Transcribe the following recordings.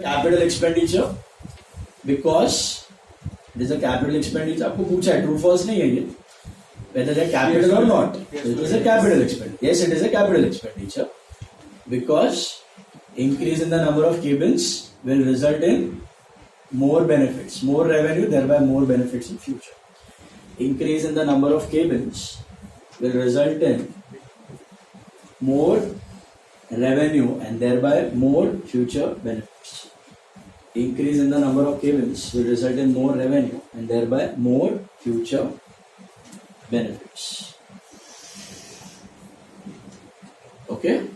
capital expenditure because it is a capital expenditure. आपको पूछा है true false नहीं है ये, whether they are capital or not. It is a capital expenditure. Yes, it is a capital expenditure because increase in the number of cabins will result in more benefits, more revenue, thereby more benefits in future. Increase in the number of cabins will result in more revenue and thereby more future benefits. Increase in the number of cabins will result in more revenue and thereby more future benefits. Okay?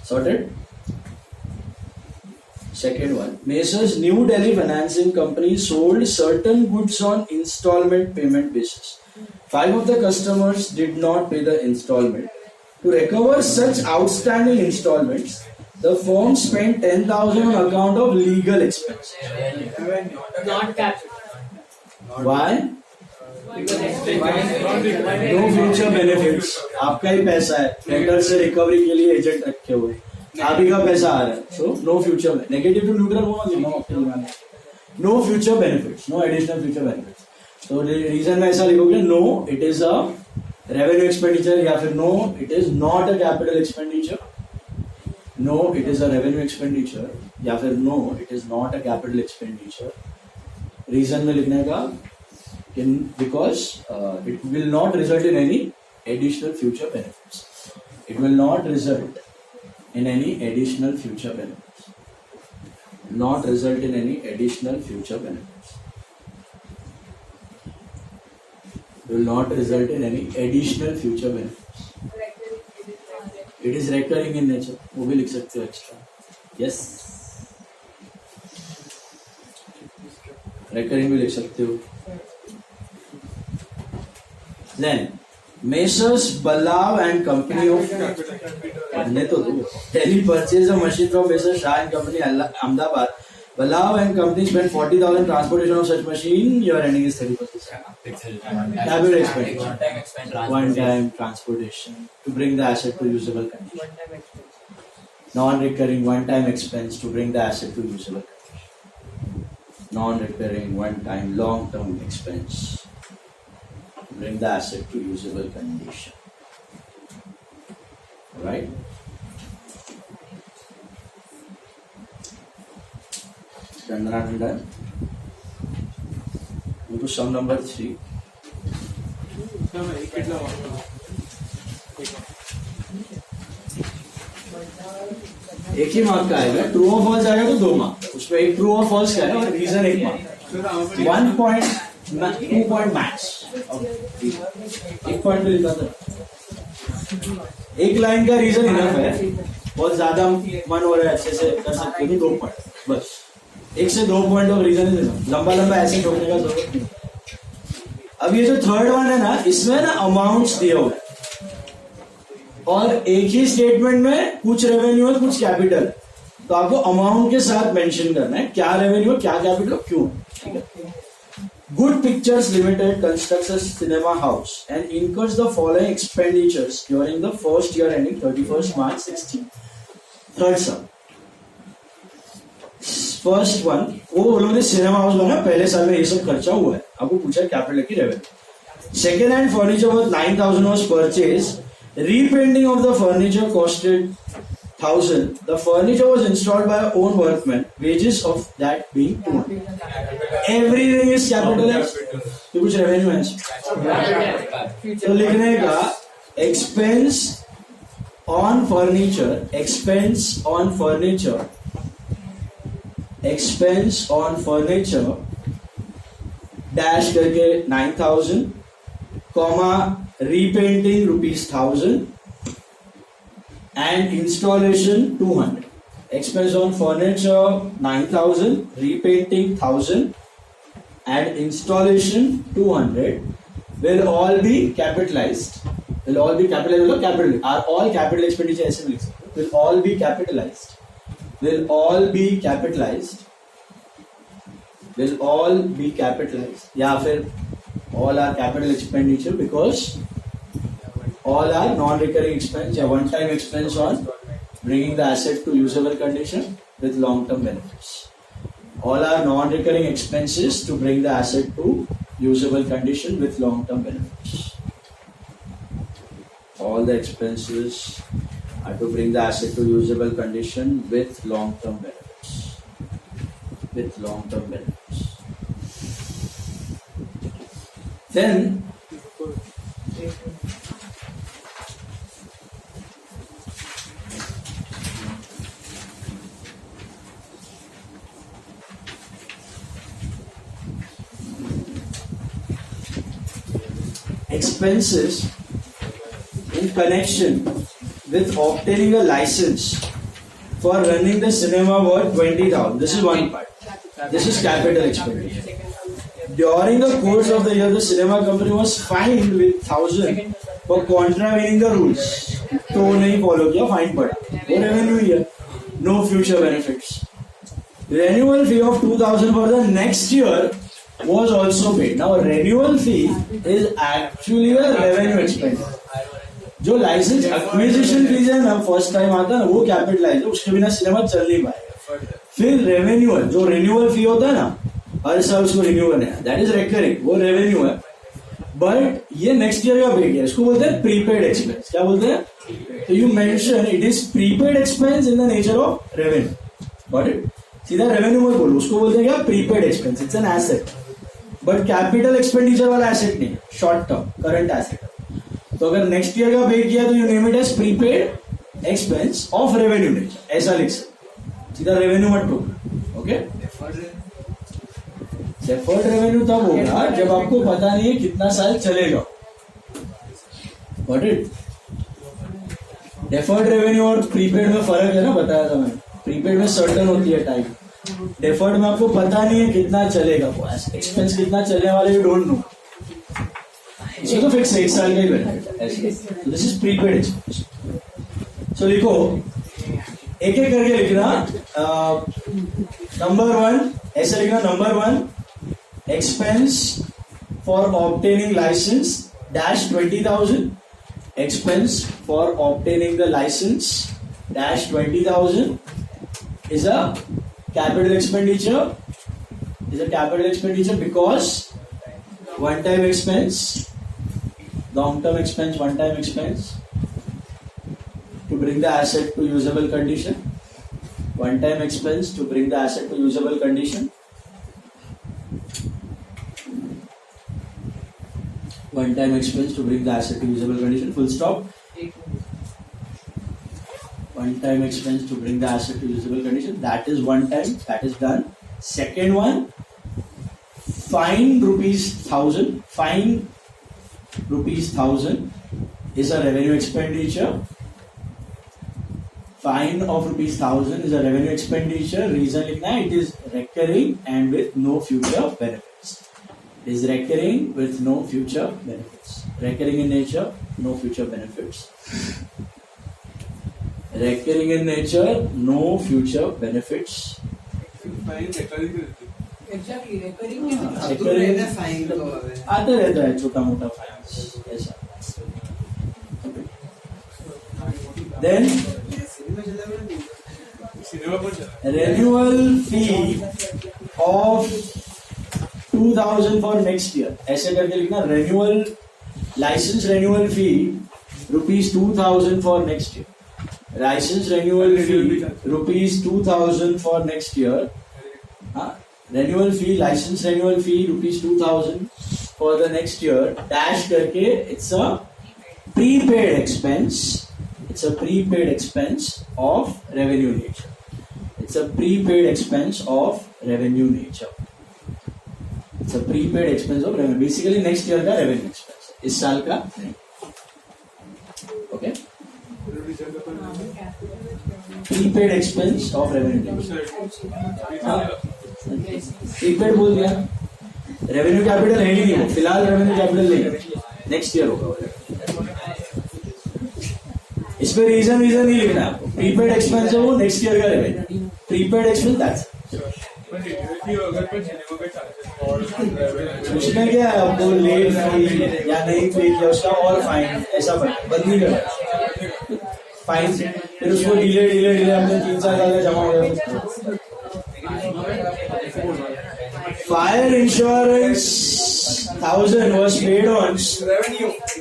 Sorted? Second one. Messrs. New Delhi Financing Company sold certain goods on installment payment basis. 5 of the customers did not pay the installment. To recover such outstanding installments, the firm spent 10,000 on account of legal expenses. Not capital. Why? No future benefits. आपका ही पैसा है, debtor से recovery के लिए agent रखे हुए, आप ही का पैसा आ रहा है, so no future. Negative to neutral वो मत लिखना, no future benefits, no additional future benefits. So the reason मैं ऐसा लिखोगे, no, it is a revenue expenditure या फिर no, it is not a capital expenditure. No, it is a revenue expenditure या फिर no, it is not a capital expenditure. Reason में लिखने का because it will not result in any additional future benefits. It will not result in any additional future benefits. Not result in any additional future benefits. Will not result in any additional future benefits. It is recurring in nature. वो भी लिख सकते हो extra. Yes. Recurring भी लिख सकते हो. Then Messrs. Ballab and Company of Delhi purchased a machine from Messrs. Shah and Company Ahmedabad. Ballab and Company spent 40,000 transportation of such machine. Your ending is 30%. Capital expenditure. One-time transportation to bring the asset to usable condition. Non-recurring one-time expense to bring the asset to usable condition. Non-recurring one-time long-term expense to bring the asset to usable condition. Right? Chandra. Go to sum number 3. एक ही mark का आएगा, true और false आएगा तो 2 mark, उसमें एक true और false का है और reason 1 mark, 1 point 2 point max, 1 point तो लिखा था, एक लाइन का रीजन इनफ है, बहुत ज्यादा मन हो रहा है अच्छे से कर सकते हो तो 2 पॉइंट बस, 1 से 2 पॉइंट ऑफ रीजन है, लंबा लंबा ऐसे ठोकने का जरूरत नहीं। अब ये जो थर्ड वन है ना, इसमें ना अमाउंट्स दिए हुए और एक ही स्टेटमेंट में कुछ रेवेन्यू है कुछ कैपिटल, तो आपको अमाउंट के साथ मेंशन करना है क्या रेवेन्यू है क्या कैपिटल क्यों। ठीक है। Good pictures limited constructs a cinema house and incurs the following expenditures during the first year ending 31st March 16। Third some, first one, वो लोगों ने सिनेमा हाउस बना, पहले साल में ये सब खर्चा हुआ है, आपको पूछा कैपिटल की revenue. Second hand furniture worth 9,000 was purchased. Repainting of the furniture costed 1,000. The furniture was installed by our own workmen. Wages of that being 200. Everything is capitalized. तो कुछ रेवेन्यू है तो लिखने का expense on furniture, expense on furniture, expense on furniture dash करके 9,000 comma repainting ₹1,000 and installation 200. Expense on furniture 9,000, repainting 1,000 and installation 200 will all be capitalized. Will all be capitalized. Capital are all capital expenditure ऐसे लिख सकते हो. Will all be capitalized. Will all be capitalized. Will all be capitalized. या फिर all are capital expenditure because all are non-recurring expense, a one-time expense on bringing the asset to usable condition, with long-term benefits. All are non-recurring expenses to bring the asset to usable condition with long-term benefits. All the expenses are to bring the asset to usable condition with long-term benefits. With long-term benefits. Then expenses in connection with obtaining a license for running the cinema were 20,000. This is one part. This is capital expenditure. During the course of the year, the cinema company was fined with 1,000 for contravening the rules. तो नहीं follow किया, fine पड़ा. वो revenue ही है. No future benefits. Renewal fee of 2,000 for the next year was also paid. Now renewal fee is actually a revenue expense. जो licence acquisition fees है ना, first time आता है ना, वो कैपिटलाइज है, उसके बिना सिनेमा चल नहीं पाएगा. फिर रेवेन्यू है, जो रिन्यूअल फी होता है ना, हर साल उसको रिन्यू करना है, दैट इज रेकरिंग, वो रेवेन्यू है. बट ये नेक्स्ट ईयर का पे किया, इसको बोलते हैं प्रीपेड एक्सपेंस. क्या बोलते हैं? तो you mention it is prepaid expense in the nature of revenue. Got it? सीधा रेवेन्यू मत बोलो, उसको बोलते हैं क्या? Prepaid expense. It's an asset, but capital expenditure वाला एसेट नहीं, शॉर्ट टर्म करंट एसेट. तो अगर नेक्स्ट ईयर का पे किया तो you name it as prepaid expense of revenue nature, ऐसा लिख सकते. सीधा रेवेन्यू मत बोलो. ओके? डेफर्ड रेवेन्यू तब होगा जब आपको पता नहीं है कितना साल चलेगा. Got it? डेफर्ड रेवेन्यू और प्रीपेड में फर्क है ना, बताया था मैंने. प्रीपेड में सर्टन होती है टाइम, डेफर्ड में आपको पता नहीं है कितना चलेगा, एक्सपेंस कितना चलने वाले यू डोंट नो. इसमें तो फिक्स है, 1 साल का ही बेनिफिट है. This is prepaid expense. So लिखो, एक एक करके लिखना. नंबर 1 ऐसे लिखना. Number 1 expense for obtaining license dash 20,000. Expense for obtaining the license dash 20,000 is a capital expenditure. Is a capital expenditure because one-time expense, long-term expense, one-time expense to bring the asset to usable condition. One-time expense to bring the asset to usable condition. One-time expense to bring the asset to usable condition. Full stop. One-time expense to bring the asset to usable condition. That is one time. That is done. Second one, fine rupees 1,000. Fine rupees 1,000 is a revenue expenditure. Fine of rupees 1,000 is a revenue expenditure. Reason लिखना है, it is recurring and with no future benefits. Is recurring with no future benefits. Recurring in nature, no future benefits. Recurring in nature, no future benefits. Exactly, recurring आता रहता है छोटा मोटा finance ऐसा. Then renewal fee of 2,000 for next year. ऐसे करके लिखना. renewal license renewal fee rupees 2,000 for next year. License renewal fee rupees 2,000 for next year. Renewal fee, license renewal fee rupees 2,000 for the next year. Dash करके it's a prepaid expense. It's a prepaid expense of revenue nature. It's a prepaid expense of revenue nature. It's a prepaid expense of revenue. Basically next year का revenue expense. इस साल का नहीं. Okay? Prepaid expense of revenue nature. Prepaid बोल दिया. Revenue capital है ही नहीं, फिलहाल रेवेन्यू कैपिटल नहीं, नेक्स्ट ईयर होगा. इसमें रीजन नहीं लिखना है आपको. प्रीपेड एक्सपेंस है वो नेक्स्ट ईयर का रेवेन्यू. Prepaid expense that's. उसमें क्या है, आपको लेट फी या नहीं पे किया उसका और फाइन, ऐसा बंद नहीं करना. फाइन फिर उसको डिले हमने 3 साल का जमा हो गया. Fire insurance 1000 was paid on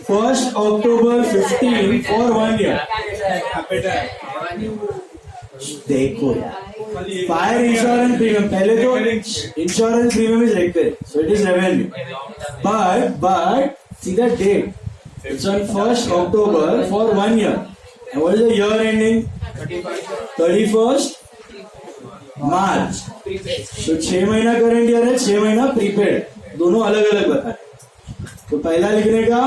1st October 15 for 1 year. देखो फायर इंश्योरेंस प्रीमियम पहले तो insurance premium is recurring so it is revenue but see the date it's on 1st October for 1 year and what is the year ending 31st March so 6 महीना current year है 6 महीना prepaid दोनों अलग अलग बताए तो पहला लिखने का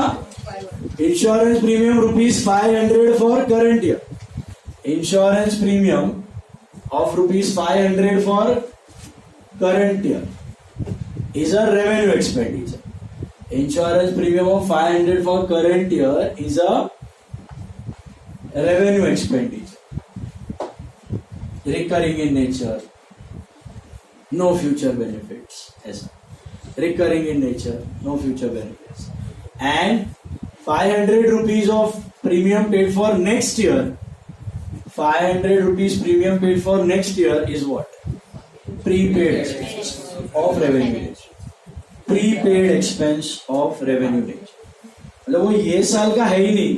insurance premium ₹500 for current year insurance premium of ₹500 for current year is a revenue expenditure. Insurance premium of 500 for current year is a revenue expenditure. Recurring in nature, no future benefits. Yes. Recurring in nature, no future benefits. And 500 rupees of premium paid for next year. 500 rupees premium paid for next year is what? Prepaid expense of revenue nature. Prepaid expense of revenue nature. मतलब वो ये साल का है ही नहीं,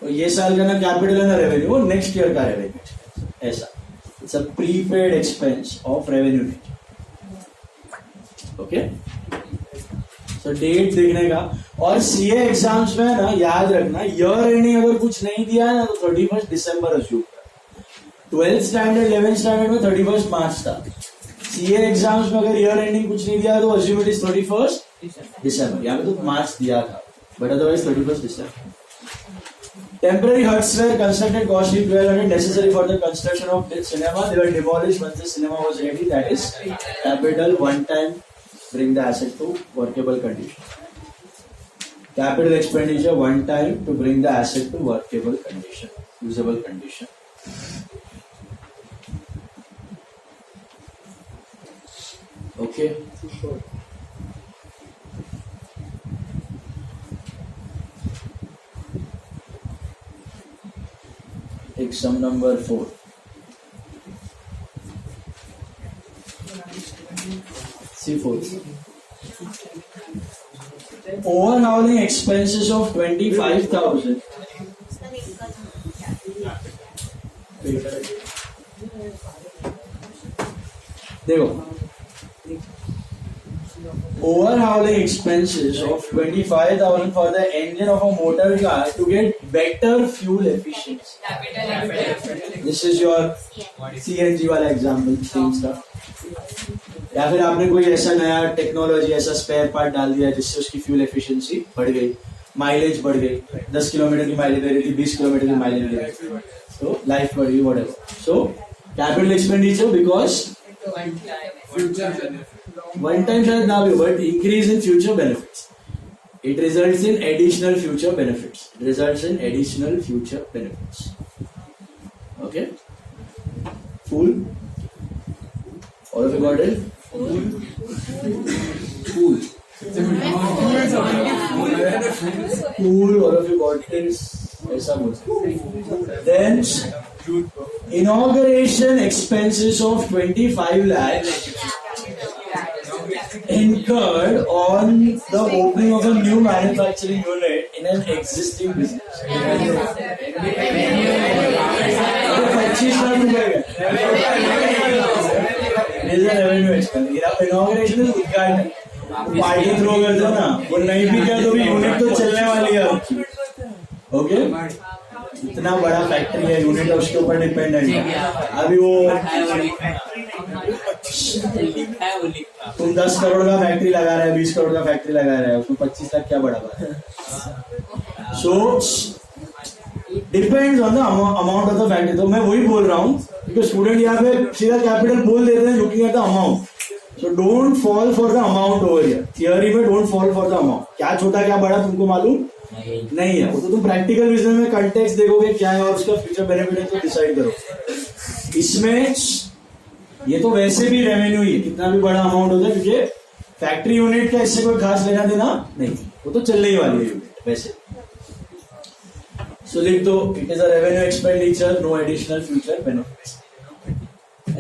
वो ये साल का ना कैपिटल है ना रेवेन्यू, वो नेक्स्ट ईयर का रेवेन्यू एक्सपेंस ऐसा. It's a prepaid expense of revenue nature. Okay तो डेट देखने का और सीए एग्जाम्स में ना याद रखना ईयर एंडिंग अगर कुछ नहीं दिया है ना तो 31st December assume. 12th standard 11th standard में 31st मार्च था. सीए एग्जाम्स में अगर ईयर एंडिंग कुछ नहीं दिया तो assume it is 31st December. यहाँ पे तो मार्च दिया था but otherwise 31st December. Temporary huts were constructed costing 1200 necessary for the construction of this cinema. They were demolished once the cinema was ready. That is capital one time bring the asset to workable condition. Capital expenditure one time to bring the asset to workable condition, usable condition. Okay. Exam number 4. C4. Overhauling expenses of 25,000. देखो overhauling expenses of 25,000 for the engine of a motor car to get better fuel efficiency. This is your CNG वाला example, same stuff. या फिर आपने कोई ऐसा नया technology ऐसा spare part डाल दिया जिससे उसकी फ्यूल एफिशिएंसी बढ़ गई, माइलेज बढ़ गई, 10 किलोमीटर की माइलेज दे रही थी 20 किलोमीटर की माइलेज दे रही थी, तो लाइफ बढ़ गई whatever. So capital expenditure because one time शायद ना भी but increase in future benefits. It results in additional future benefits. It results in additional future benefits. Okay? Fool? All of you got it? Fool. Fool. All of you got this? ऐसा बोलते. Then inauguration expenses of 25 lakhs incurred on the opening of a new manufacturing unit in an existing business. 25 lakh रुपए is a revenue expense. Inauguration is उद्घाटन. Party throw करते हो ना, वो नहीं भी किया तो भी यूनिट तो चलने वाली है. ओके, इतना बड़ा फैक्ट्री है, यूनिट उसके ऊपर डिपेंडेंट है. अभी वो तुम 10 करोड़ का फैक्ट्री लगा रहे हैं, 20 करोड़ का फैक्ट्री लगा रहे हैं, उसमें 25 लाख क्या बड़ा बात है. So depends on the amount of the factory. तो मैं वही बोल रहा हूँ क्योंकि स्टूडेंट यहाँ पे सीधा कैपिटल बोल देते हैं looking at the amount. So don't fall for the amount over here. Theory में don't fall for the amount. क्या छोटा क्या बड़ा तुमको मालूम नहीं है, वो तो तुम प्रैक्टिकल बिजनेस में कंटेक्स्ट देखोगे क्या है और उसका फ्यूचर बेनिफिट है तो डिसाइड करो. इसमें ये तो वैसे भी रेवेन्यू ही है, कितना भी बड़ा अमाउंट होता है, क्योंकि फैक्ट्री यूनिट का इससे कोई खास लेना देना नहीं, वो तो चलने ही वाली है यूनिट वैसे. सो So लिख दो, it is a revenue expenditure, no additional future benefits.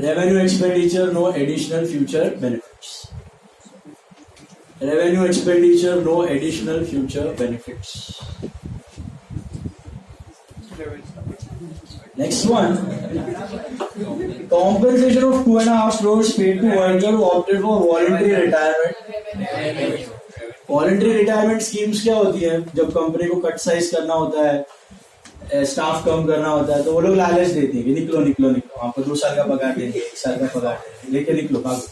Revenue expenditure, no additional future benefits. Revenue expenditure, no additional future benefits. Next one, compensation of 2.5 crores paid to worker who opted for voluntary retirement. Voluntary retirement schemes क्या होती है? जब company को cut size करना होता है, staff कम करना होता है, तो वो लोग लालच देते हैं कि निकलो निकलो निकलो, आपको 2 साल का पगार देंगे, 1 साल का पगार देंगे, लेके निकलो भागो.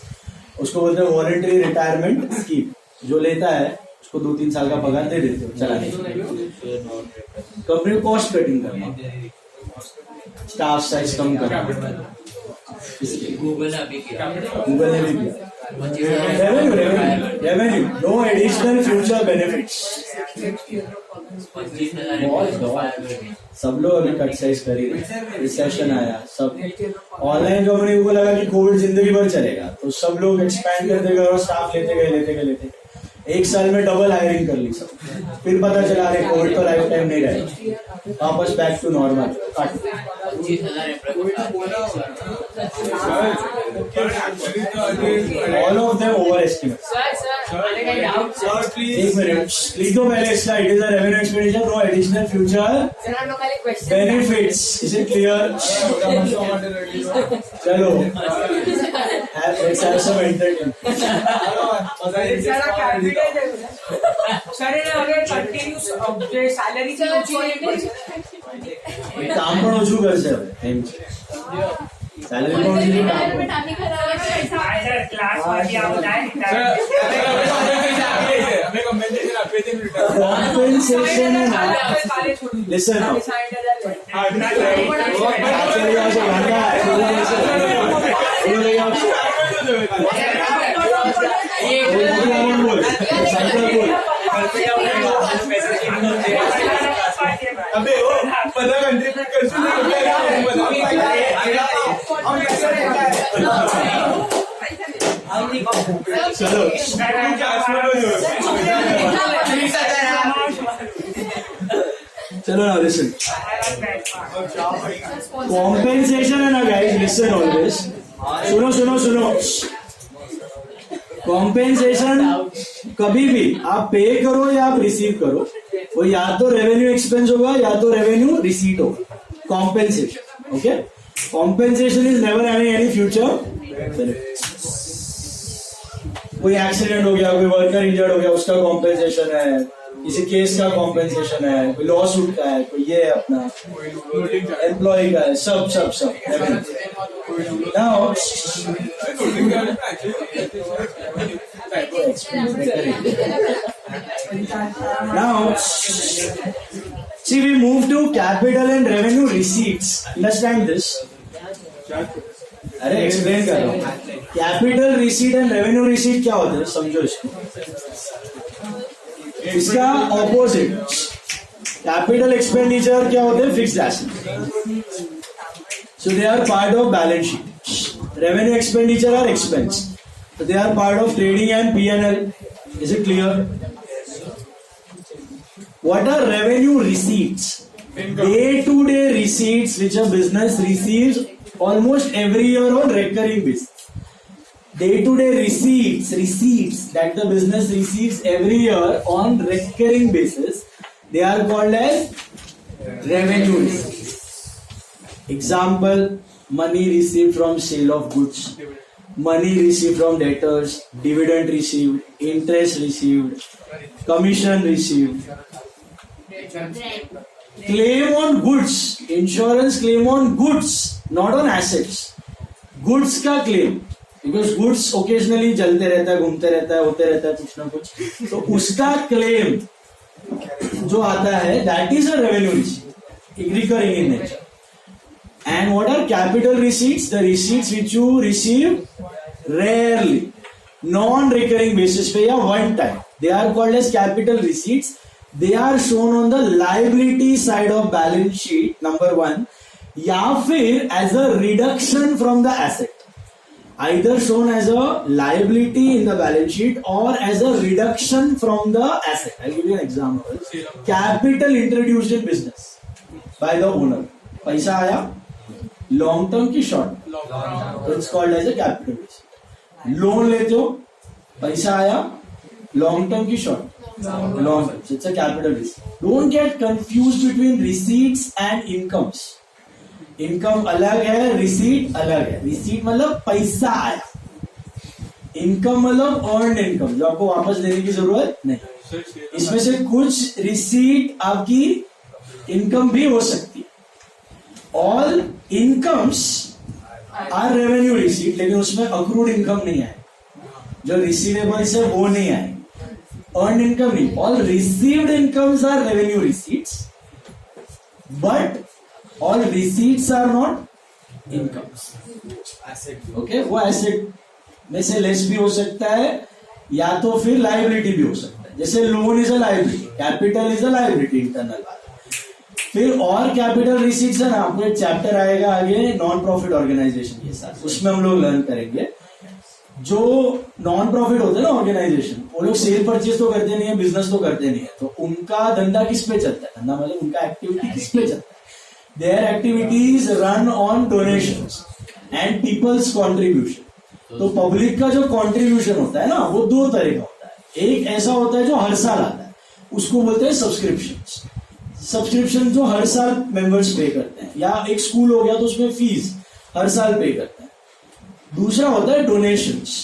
उसको बोलते हैं वॉलंटरी रिटायरमेंट स्कीम. जो लेता है उसको 2-3 साल का पगार दे देते हो, चला नहीं. कंपनी को कॉस्ट कटिंग करना, स्टाफ साइज कम करना. गूगल ने भी किया. Revenue, no additional future benefits. सब लोग अभी कट साइज कर ही रहे. रिसेशन आया, सब ऑनलाइन कंपनी को लगा कि कोविड जिंदगी भर चलेगा, तो सब लोग एक्सपैंड करते गए और स्टाफ लेते गए. 1 साल में डबल हायरिंग कर ली सब. फिर पता चला अरे कोविड तो लाइफ टाइम नहीं रहेगा, वापस back to normal. All of them overestimate. एक मिनट लिख दो पहले इसका. It is a revenue expenditure, no additional future benefits. Is it clear? चलो let's have some entertainment. काम पण ओछું કરશે હવે. सैलरी પણ ઓછી compensation listen now. अबे वो 15 कंट्रीब्यूट कर चलो चलो ना लिसन. कॉम्पेंसेशन है ना गाइस, लिसन ऑलवेज. सुनो सुनो सुनो. कॉम्पेंसेशन कभी भी आप पे करो या आप रिसीव करो, वो या तो रेवेन्यू एक्सपेंस होगा या तो रेवेन्यू रिसीट होगा. Compensation, okay. Compensation is never having any future benefit. कोई एक्सीडेंट हो गया, कोई वर्कर इंजर्ड हो गया, उसका कॉम्पेंसेशन है. किसी केस का कॉम्पेंसेशन है, कोई लॉ सूट का है, कोई ये अपना एम्प्लॉय का है, सब सब सब. Now, see, we move to capital and revenue receipts. Understand this? अरे एक्सप्लेन कर रहा हूँ. Capital receipt and revenue receipt क्या होते हैं, समझो इसको. इसका ऑपोजिट. कैपिटल एक्सपेंडिचर क्या होते हैं, fixed asset. So they are part of balance sheet. Revenue expenditure are expense, so they are part of trading and P&L. Is it clear? What are revenue receipts? Day-to-day receipts which a business receives almost every year on recurring basis. Day-to-day receipts that the business receives every year on recurring basis, they are called as revenue receipts. Example, money received from sale of goods, money received from debtors, dividend received, interest received, commission received. Claim on goods, insurance claim on goods, not on assets. Goods का claim, because goods occasionally चलते रहता है, घूमते रहता है, होते रहता है कुछ ना कुछ, तो उसका claim जो आता है, that is a revenue receipt, recurring in nature. And what are capital receipts? The receipts which you receive rarely, non-recurring basis पे या one time. They are called as capital receipts. They are shown on the liability side of balance sheet, number 1, या फिर as a reduction from the asset. Either shown as a liability in the balance sheet or as a reduction from the asset. I'll give you an example. Capital introduced in business. By the owner, पैसा आया long term की short, it's called as a capital receipt. Loan लेते हो, पैसा आया long term की short, long term, it's a capital receipt. Don't get confuse between receipts and incomes. Income अलग है, रिसीट अलग है। रिसीट मतलब पैसा आया, इनकम मतलब अर्न इनकम जो आपको वापस देने की जरूरत नहीं। इसमें से कुछ रिसीट आपकी इनकम भी हो सकती है। All incomes are revenue receipt, लेकिन उसमें अक्रूड इनकम नहीं आए, जो रिसीवेबल्स है वो नहीं आए, अर्न इनकम नहीं। All received incomes are revenue receipts, but all receipts are not incomes. Okay, वो एसेट में से लेस भी हो सकता है या तो फिर लाइबिलिटी भी हो सकता है। जैसे loan is a liability, capital is a liability, internal बात। फिर और कैपिटल रिसीट्स है ना, आपको एक चैप्टर आएगा आगे नॉन प्रॉफिट ऑर्गेनाइजेशन के साथ, उसमें हम लोग लर्न करेंगे। जो नॉन प्रॉफिट होते हैं ना ऑर्गेनाइजेशन, वो लोग सेल परचेज तो करते नहीं है, बिजनेस तो करते नहीं है, तो उनका धंधा किस पे चलता है? धंधा मतलब उनका एक्टिविटी किस पे चलता है? Their activities run on donations and people's contribution. तो पब्लिक का जो कंट्रीब्यूशन होता है ना, वो दो तरह का होता है। एक ऐसा होता है जो हर साल आता है, उसको बोलते हैं सब्सक्रिप्शन। सब्सक्रिप्शन जो हर साल मेंबर्स पे करते हैं, या एक स्कूल हो गया तो उसमें फीस हर साल पे करते हैं। दूसरा होता है डोनेशंस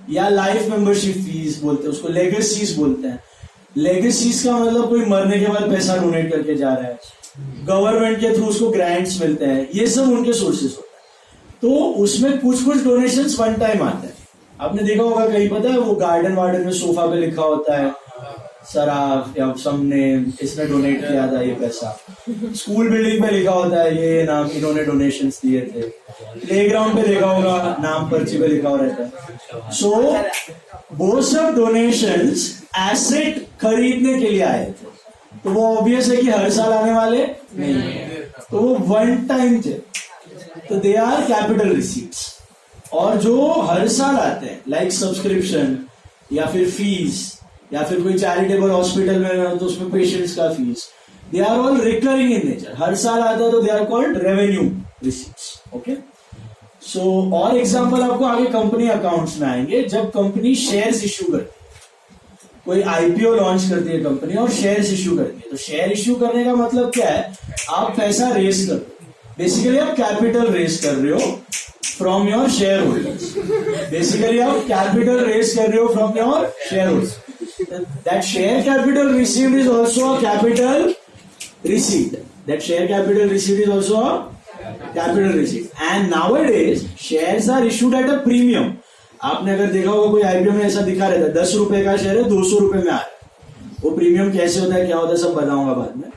या लाइफ मेंबरशिप फीस बोलते हैं उसको, लेगेसीज बोलते हैं। लेगेसीज का मतलब कोई मरने के बाद पैसा डोनेट करके जा रहा है, गवर्नमेंट के थ्रू उसको ग्रांट्स मिलते हैं, ये सब उनके सोर्सेस होते हैं। तो उसमें कुछ कुछ डोनेशंस वन टाइम आते हैं। आपने देखा होगा कहीं, पता है वो गार्डन वार्डन में सोफा पे लिखा होता है सराफ या सबने इसने डोनेट किया था ये पैसा। स्कूल बिल्डिंग पे लिखा होता है ये नाम, इन्होंने डोनेशंस दिए थे। प्लेग्राउंड पे देखा होगा नाम पर्ची पे लिखा हुआ रहता है। सो वो सब डोनेशंस एसेट खरीदने के लिए आए थे, तो वो ऑब्वियस है कि हर साल आने वाले नहीं है, तो वो वन टाइम थे, तो दे आर कैपिटल रिसीट्स। और जो हर साल आते हैं लाइक सब्सक्रिप्शन या फिर फीस, या फिर कोई चैरिटेबल हॉस्पिटल में तो उसमें पेशेंट्स का fees, they are all recurring in nature, हर साल आता है, तो they are called revenue receipts. Okay, so और एग्जांपल आपको आगे कंपनी अकाउंट्स में आएंगे। जब कंपनी शेयर्स इश्यू करती है, कोई आईपीओ लॉन्च करती है कंपनी और शेयर्स इश्यू करती है, तो शेयर इश्यू करने का मतलब क्या है? आप पैसा रेज कर रहे हो, बेसिकली आप कैपिटल रेज कर रहे हो from your share holders. Basically आप कैपिटल रेज कर रहे हो फ्रॉम योर शेयर होल्डर्स। That share capital received is also a capital receipt. That share capital receipt is also a capital receipt. And nowadays shares are issued at a premium. आपने अगर देखा होगा कोई IPO में ऐसा दिखा रहता है 10 रुपए का शेयर है 200 रुपए में आ रहा है। वो प्रीमियम कैसे होता है, क्या होता है, सब बताऊंगा बाद में।